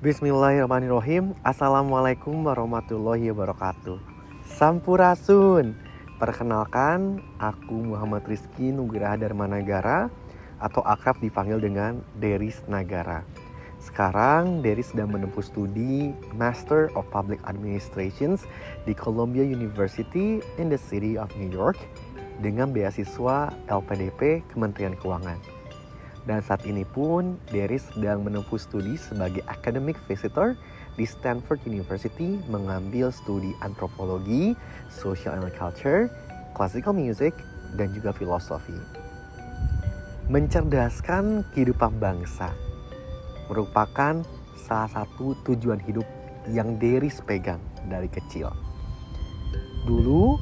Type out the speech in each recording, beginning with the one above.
Bismillahirrahmanirrahim. Assalamualaikum warahmatullahi wabarakatuh. Sampurasun. Perkenalkan, aku Muhammad Rizky Nugraha Darmanagara atau akrab dipanggil dengan Deris Nagara. Sekarang Deris sedang menempuh studi Master of Public Administrations di Columbia University in the City of New York dengan beasiswa LPDP Kementerian Keuangan. Dan saat ini pun Deris sedang menempuh studi sebagai academic visitor di Stanford University mengambil studi antropologi, social and culture, classical music, dan juga filosofi. Mencerdaskan kehidupan bangsa merupakan salah satu tujuan hidup yang Deris pegang dari kecil. Dulu,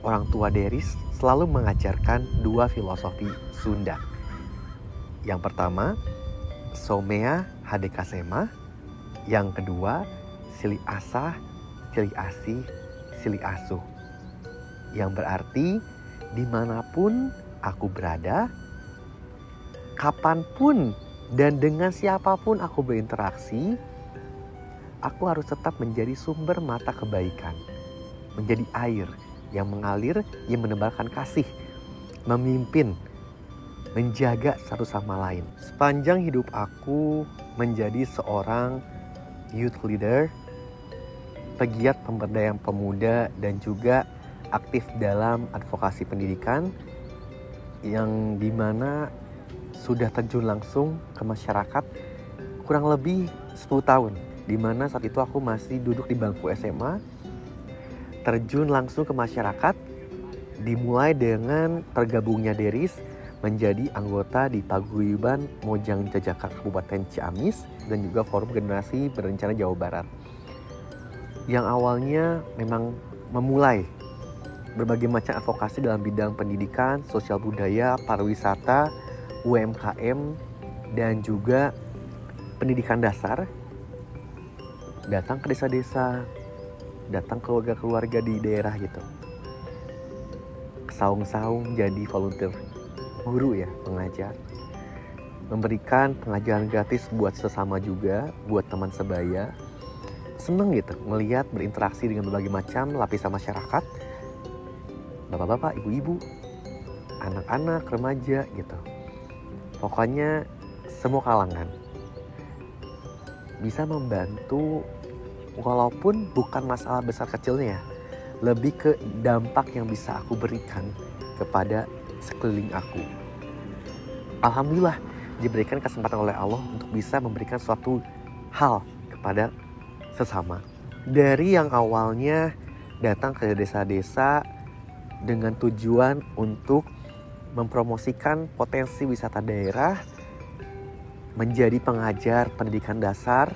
orang tua Deris selalu mengajarkan dua filosofi Sunda. Yang pertama, Somea Hadekasema. Yang kedua, Sili Asah, Sili Asih, Sili Asuh. Yang berarti, dimanapun aku berada, kapanpun dan dengan siapapun aku berinteraksi, aku harus tetap menjadi sumber mata kebaikan. Menjadi air yang mengalir, yang menebarkan kasih, memimpin, menjaga satu sama lain. Sepanjang hidup aku menjadi seorang youth leader, pegiat pemberdayaan pemuda, dan juga aktif dalam advokasi pendidikan yang dimana sudah terjun langsung ke masyarakat kurang lebih 10 tahun. Dimana saat itu aku masih duduk di bangku SMA, terjun langsung ke masyarakat, dimulai dengan tergabungnya Deris menjadi anggota di Paguyuban Mojang Jajaka Kabupaten Ciamis dan juga Forum Generasi Berencana Jawa Barat. Yang awalnya memang memulai berbagai macam advokasi dalam bidang pendidikan, sosial budaya, pariwisata, UMKM, dan juga pendidikan dasar. Datang ke desa-desa, datang ke keluarga-keluarga di daerah gitu. Saung-saung jadi volunteer guru ya, pengajar, memberikan pengajaran gratis buat sesama juga, buat teman sebaya. Seneng gitu melihat berinteraksi dengan berbagai macam lapisan masyarakat, bapak-bapak, ibu-ibu, anak-anak, remaja gitu. Pokoknya semua kalangan bisa membantu, walaupun bukan masalah besar kecilnya, lebih ke dampak yang bisa aku berikan kepada sekeliling aku. Alhamdulillah diberikan kesempatan oleh Allah untuk bisa memberikan suatu hal kepada sesama. Dari yang awalnya datang ke desa-desa dengan tujuan untuk mempromosikan potensi wisata daerah, menjadi pengajar pendidikan dasar,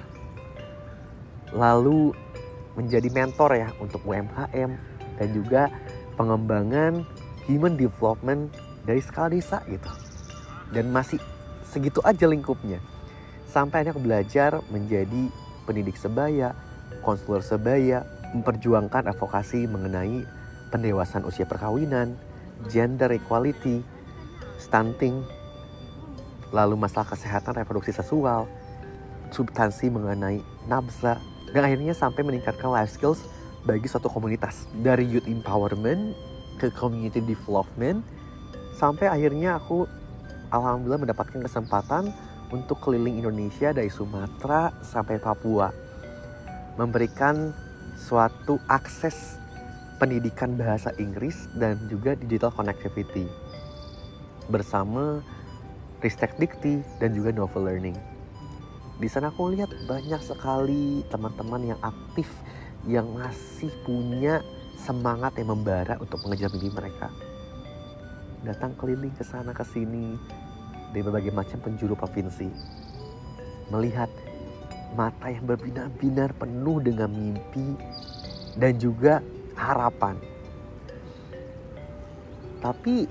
lalu menjadi mentor ya untuk UMKM, dan juga pengembangan human development dari skala desa gitu. Dan masih segitu aja lingkupnya. Sampai akhirnya aku belajar menjadi pendidik sebaya, konselor sebaya, memperjuangkan advokasi mengenai pendewasaan usia perkawinan, gender equality, stunting, lalu masalah kesehatan reproduksi seksual, substansi mengenai nafsa, dan akhirnya sampai meningkatkan life skills bagi suatu komunitas. Dari youth empowerment ke community development, sampai akhirnya aku alhamdulillah mendapatkan kesempatan untuk keliling Indonesia dari Sumatera sampai Papua, memberikan suatu akses pendidikan bahasa Inggris dan juga digital connectivity bersama Ristek Dikti dan juga Novel Learning. Di sana aku lihat banyak sekali teman-teman yang aktif, yang masih punya semangat yang membara untuk mengejar mimpi mereka. Datang keliling ke sana ke sini dari berbagai macam penjuru provinsi, melihat mata yang berbinar-binar penuh dengan mimpi dan juga harapan. Tapi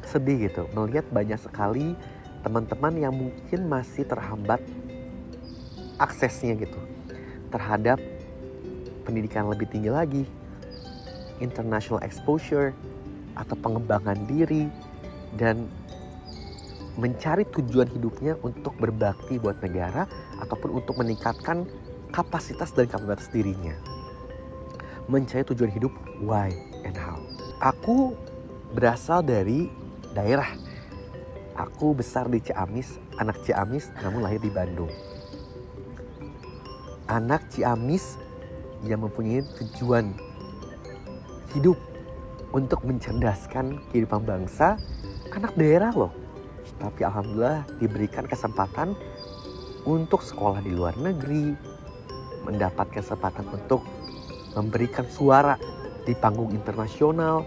sedih gitu melihat banyak sekali teman-teman yang mungkin masih terhambat aksesnya gitu terhadap pendidikan lebih tinggi lagi, international exposure atau pengembangan diri, dan mencari tujuan hidupnya untuk berbakti buat negara ataupun untuk meningkatkan kapasitas dan kapabilitas dirinya. Mencari tujuan hidup, why and how. Aku berasal dari daerah. Aku besar di Ciamis, anak Ciamis namun lahir di Bandung. Anak Ciamis yang mempunyai tujuan hidup untuk mencerdaskan kehidupan bangsa, anak daerah loh. Tapi alhamdulillah diberikan kesempatan untuk sekolah di luar negeri, mendapat kesempatan untuk memberikan suara di panggung internasional,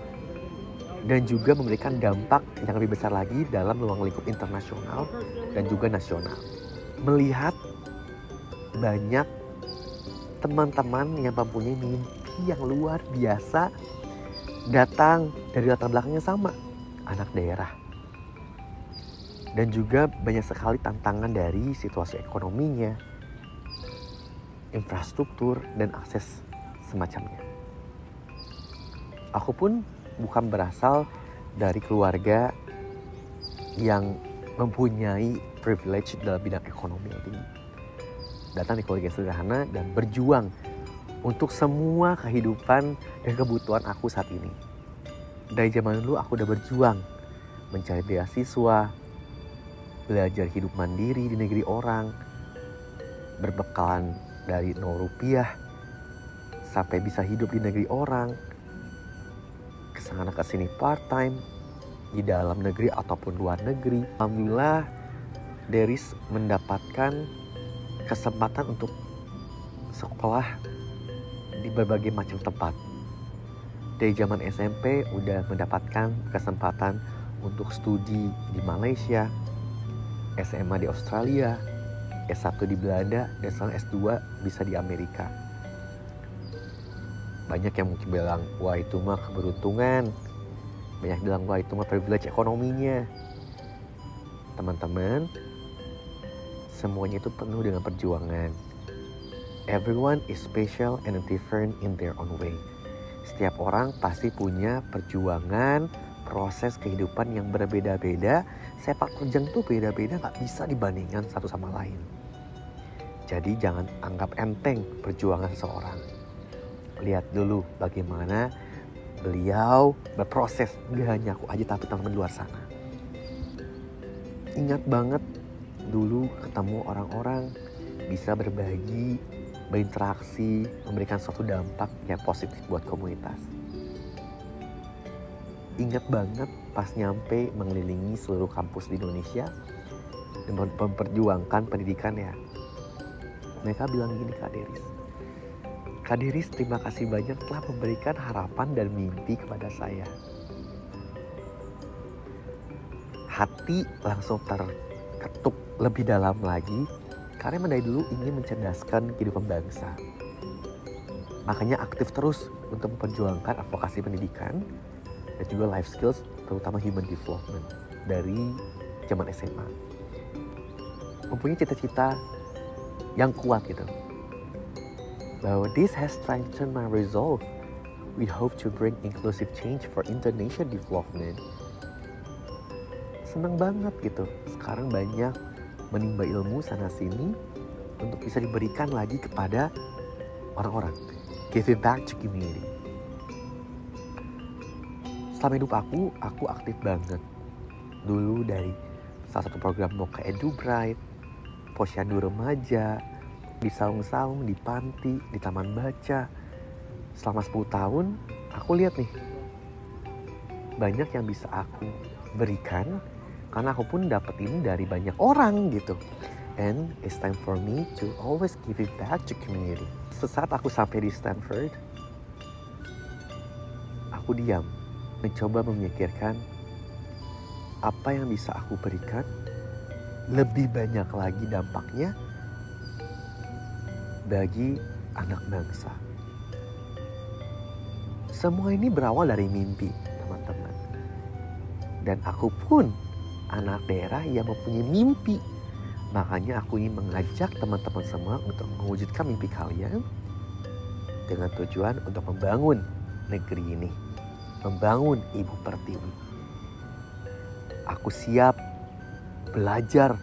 dan juga memberikan dampak yang lebih besar lagi dalam ruang lingkup internasional dan juga nasional. Melihat banyak teman-teman yang mempunyai mimpi yang luar biasa datang dari latar belakang yang sama, anak daerah. Dan juga banyak sekali tantangan dari situasi ekonominya, infrastruktur, dan akses semacamnya. Aku pun bukan berasal dari keluarga yang mempunyai privilege dalam bidang ekonomi yang tinggi. Datang di keluarga sederhana dan berjuang untuk semua kehidupan dan kebutuhan aku saat ini. Dari zaman dulu aku udah berjuang mencari beasiswa, belajar hidup mandiri di negeri orang, berbekalan dari 0 rupiah sampai bisa hidup di negeri orang, kesana kesini part time di dalam negeri ataupun luar negeri. Alhamdulillah Deris mendapatkan kesempatan untuk sekolah di berbagai macam tempat. Dari zaman SMP udah mendapatkan kesempatan untuk studi di Malaysia, SMA di Australia, S1 di Belanda, dan sekarang S2 bisa di Amerika. Banyak yang mungkin bilang, wah itu mah keberuntungan. Banyak bilang, wah itu mah privilege ekonominya. Teman-teman, semuanya itu penuh dengan perjuangan. Everyone is special and different in their own way. Setiap orang pasti punya perjuangan, proses kehidupan yang berbeda-beda. Sepak terjang tuh beda-beda, gak bisa dibandingkan satu sama lain. Jadi jangan anggap enteng perjuangan seseorang. Lihat dulu bagaimana beliau berproses. Gak hanya aku aja tapi teman-teman luar sana. Ingat banget dulu ketemu orang-orang, bisa berbagi, berinteraksi, memberikan suatu dampak yang positif buat komunitas. Ingat banget pas nyampe mengelilingi seluruh kampus di Indonesia dan memperjuangkan pendidikan ya. Mereka bilang gini, Kak Deris terima kasih banyak telah memberikan harapan dan mimpi kepada saya. Hati langsung terketuk lebih dalam lagi karena dari dulu ingin mencerdaskan kehidupan bangsa. Makanya aktif terus untuk memperjuangkan advokasi pendidikan dan juga life skills, terutama human development dari zaman SMA. Mempunyai cita-cita yang kuat gitu. Bahwa this has strengthened my resolve. We hope to bring inclusive change for Indonesian development. Senang banget gitu. Sekarang banyak menimba ilmu sana sini untuk bisa diberikan lagi kepada orang-orang. Give it back to community. Selama hidup aku aktif banget. Dulu dari salah satu program Mocha Edu Bright, Posyandu Remaja, di saung-saung, di panti, di taman baca. Selama 10 tahun, aku lihat nih, banyak yang bisa aku berikan, karena aku pun dapat ini dari banyak orang gitu. And it's time for me to always give it back to community. Sesaat aku sampai di Stanford, aku diam, mencoba memikirkan apa yang bisa aku berikan, lebih banyak lagi dampaknya bagi anak bangsa. Semua ini berawal dari mimpi, teman-teman. Dan aku pun anak daerah yang mempunyai mimpi. Makanya aku ingin mengajak teman-teman semua untuk mewujudkan mimpi kalian dengan tujuan untuk membangun negeri ini, membangun Ibu Pertiwi. Aku siap belajar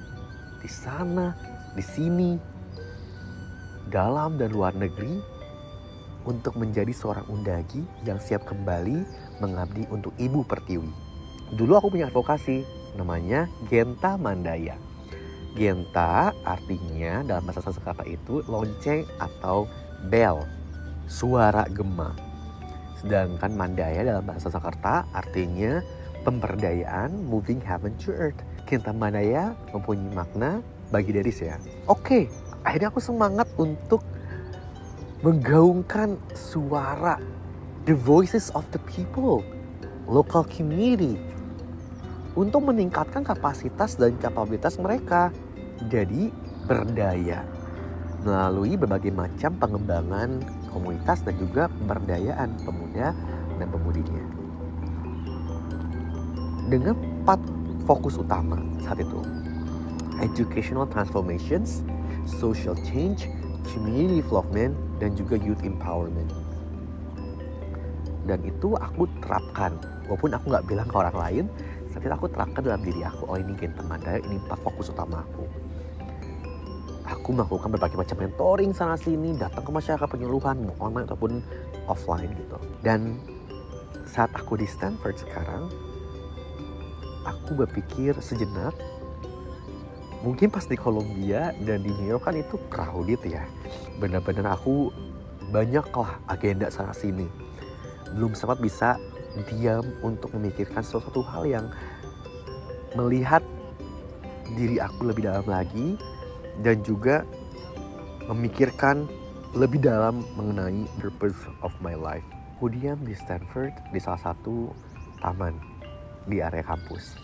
di sana, di sini, dalam dan luar negeri untuk menjadi seorang undagi yang siap kembali mengabdi untuk Ibu Pertiwi. Dulu aku punya advokasi namanya Genta Mandaya. Genta artinya dalam bahasa Sanskerta itu lonceng atau bel, suara gema. Sedangkan Mandaya dalam bahasa Sanskerta artinya pemberdayaan, moving heaven to earth. Genta Mandaya mempunyai makna bagi Deris ya. Oke, akhirnya aku semangat untuk menggaungkan suara, the voices of the people, local community, untuk meningkatkan kapasitas dan kapabilitas mereka jadi berdaya melalui berbagai macam pengembangan komunitas dan juga pemberdayaan pemuda dan pemudinya. Dengan 4 fokus utama saat itu: educational transformations, social change, community development, dan juga youth empowerment. Dan itu aku terapkan, walaupun aku gak bilang ke orang lain, tapi aku terapkan dalam diri aku. Oh, ini Genta Mandaya, ini 4 fokus utama aku. Aku melakukan berbagai macam mentoring sana sini, datang ke masyarakat penyuluhan, mau online ataupun offline gitu. Dan saat aku di Stanford sekarang, aku berpikir sejenak, mungkin pas di Columbia dan di New York kan itu crowded ya. Benar-benar aku banyaklah agenda sana sini. Belum sempat bisa diam untuk memikirkan sesuatu hal yang melihat diri aku lebih dalam lagi dan juga memikirkan lebih dalam mengenai purpose of my life. Aku diam di Stanford di salah satu taman di area kampus.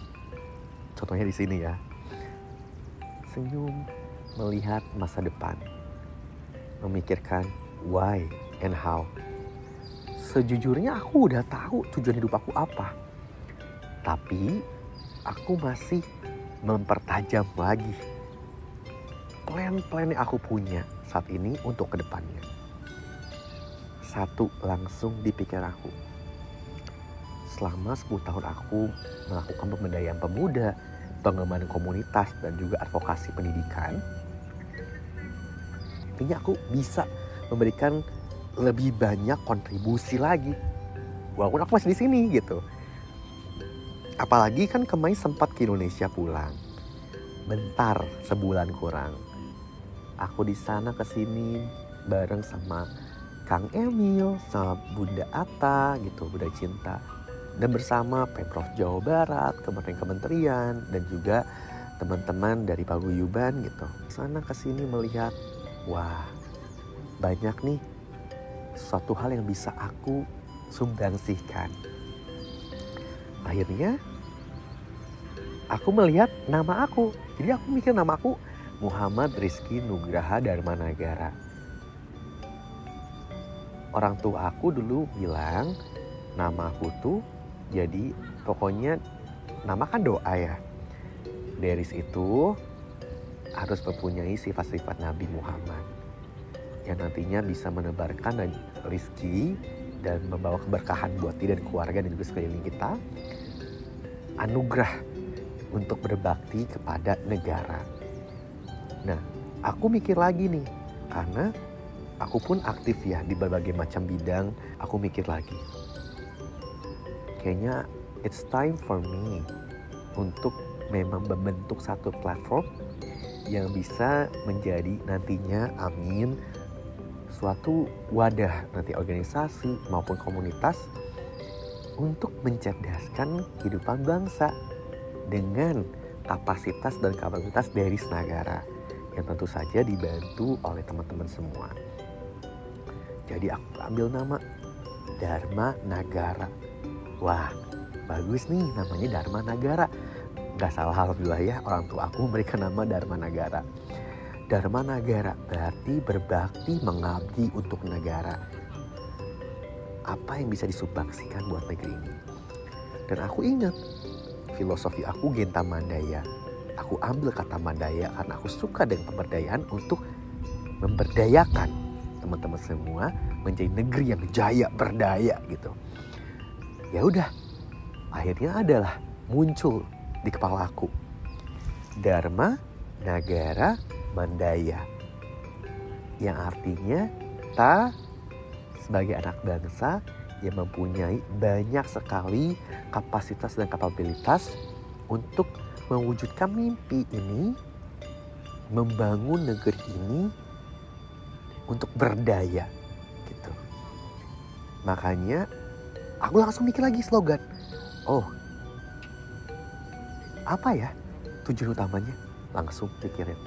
Contohnya di sini ya. Senyum melihat masa depan. Memikirkan why and how. Sejujurnya aku udah tahu tujuan hidup aku apa. Tapi aku masih mempertajam lagi plan-plan yang aku punya saat ini untuk kedepannya. Satu langsung di pikiran aku. Selama 10 tahun aku melakukan pemberdayaan pemuda, pengembangan komunitas, dan juga advokasi pendidikan, ini aku bisa memberikan lebih banyak kontribusi lagi. Walaupun aku masih di sini gitu. Apalagi kan kemarin sempat ke Indonesia pulang. Bentar, sebulan kurang. Aku di sana kesini bareng sama Kang Emil, sama Bunda Atta gitu, Bunda Cinta. Dan bersama Pemprov Jawa Barat, kementerian-kementerian, dan juga teman-teman dari paguyuban gitu. Sana kesini melihat, wah banyak nih suatu hal yang bisa aku sumbangsihkan. Akhirnya aku melihat nama aku. Jadi aku mikir nama aku Muhammad Rizky Nugraha Darmanagara. Orang tua aku dulu bilang nama aku tuh jadi pokoknya nama kan doa ya. Deris itu harus mempunyai sifat-sifat Nabi Muhammad yang nantinya bisa menebarkan dan rizki dan membawa keberkahan buat diri dan keluarga dan juga sekeliling kita. Anugerah untuk berbakti kepada negara. Nah, aku mikir lagi nih, karena aku pun aktif ya di berbagai macam bidang. Aku mikir lagi, kayaknya it's time for me untuk memang membentuk satu platform yang bisa menjadi nantinya, amin, suatu wadah nanti organisasi maupun komunitas untuk mencerdaskan kehidupan bangsa dengan kapasitas dan kapabilitas Deris Nagara yang tentu saja dibantu oleh teman-teman semua. Jadi aku ambil nama Dharma Nagara. Wah, bagus nih namanya Dharma Nagara. Gak salah, alhamdulillah ya, orang tua aku memberikan nama Dharma Nagara. Dharma Nagara berarti berbakti, mengabdi untuk negara. Apa yang bisa disumbangsikan buat negeri ini? Dan aku ingat filosofi aku Genta Mandaya. Aku ambil kata Mandaya karena aku suka dengan pemberdayaan untuk memberdayakan teman-teman semua menjadi negeri yang jaya berdaya gitu. Ya udah, akhirnya adalah muncul di kepala aku Dharma Nagara Mandaya, yang artinya kita sebagai anak bangsa yang mempunyai banyak sekali kapasitas dan kapabilitas untuk mewujudkan mimpi ini, membangun negeri ini untuk berdaya gitu. Makanya aku langsung mikir lagi slogan. Oh, apa ya tujuan utamanya? Langsung pikirin.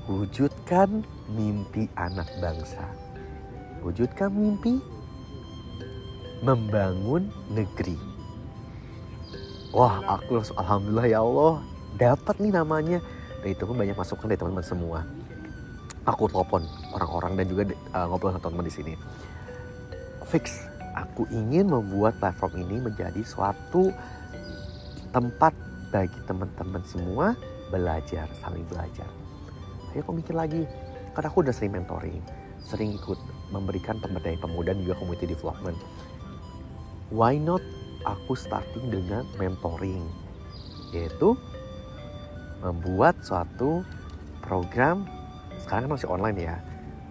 Wujudkan mimpi anak bangsa. Wujudkan mimpi membangun negeri. Wah, aku langsung alhamdulillah ya Allah, dapat nih namanya. Dan itu pun banyak masukan dari teman-teman semua. Aku telepon orang-orang dan juga ngobrol sama teman-teman di sini. Fix, aku ingin membuat platform ini menjadi suatu tempat bagi teman-teman semua belajar, saling belajar. Ayo aku mikir lagi, karena aku udah sering mentoring, sering ikut memberikan pemberdayaan pemuda dan juga community development. Why not aku starting dengan mentoring, yaitu membuat suatu program, sekarang kan masih online ya,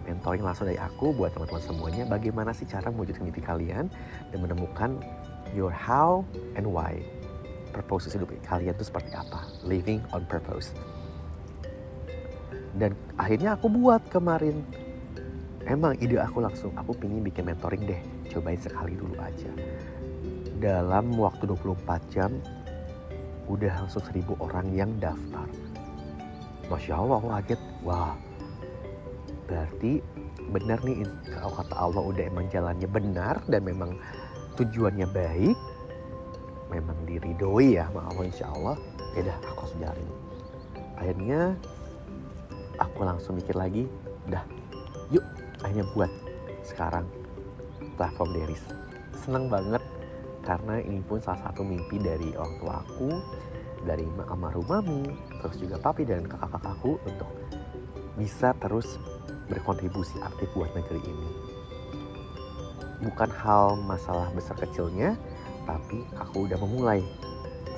mentoring langsung dari aku buat teman-teman semuanya, bagaimana sih cara mewujudkan mimpi kalian dan menemukan your how and why. Purpose hidup kalian itu seperti apa, living on purpose. Dan akhirnya aku buat kemarin. Emang ide aku langsung, aku pengen bikin mentoring deh, cobain sekali dulu aja. Dalam waktu 24 jam, udah langsung 1.000 orang yang daftar. Masya Allah, aku kaget. Wah, berarti benar nih, kalau kata Allah udah emang jalannya benar dan memang tujuannya baik, memang diridhoi ya sama Allah insya Allah. Ya udah, aku harus jalanin. Akhirnya aku langsung mikir lagi, dah yuk akhirnya buat sekarang platform Deris. Senang banget karena ini pun salah satu mimpi dari orang tua aku, dari almarhum mami, terus juga papi dan kakak-kakakku untuk bisa terus berkontribusi aktif buat negeri ini. Bukan hal masalah besar kecilnya, tapi aku udah memulai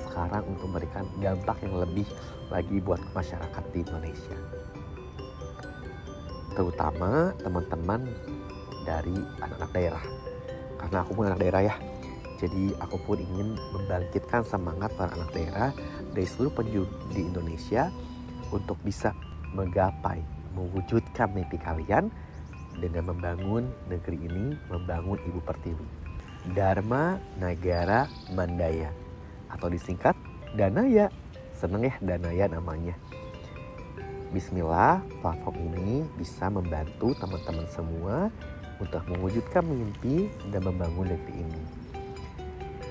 sekarang untuk memberikan dampak yang lebih lagi buat masyarakat di Indonesia. Terutama teman-teman dari anak-anak daerah. Karena aku pun anak daerah ya. Jadi aku pun ingin membangkitkan semangat para anak daerah dari seluruh penjuru di Indonesia untuk bisa menggapai, mewujudkan mimpi kalian dengan membangun negeri ini, membangun Ibu Pertiwi. Dharma Nagara Mandaya atau disingkat Danaya. Seneng ya Danaya namanya. Bismillah, platform ini bisa membantu teman-teman semua untuk mewujudkan mimpi dan membangun negeri ini.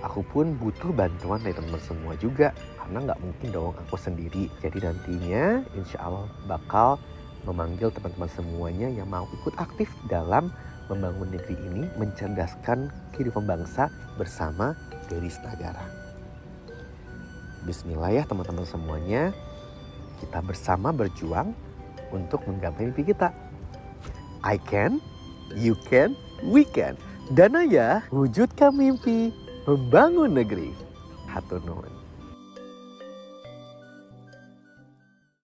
Aku pun butuh bantuan dari teman-teman semua juga, karena nggak mungkin dong aku sendiri. Jadi nantinya insya Allah bakal memanggil teman-teman semuanya yang mau ikut aktif dalam membangun negeri ini, mencerdaskan kehidupan bangsa bersama Deris Nagara. Bismillah ya teman-teman semuanya. Kita bersama berjuang untuk menggapai mimpi kita. I can, you can, we can. Danaya, wujudkan mimpi, membangun negeri. Hatur nuhun.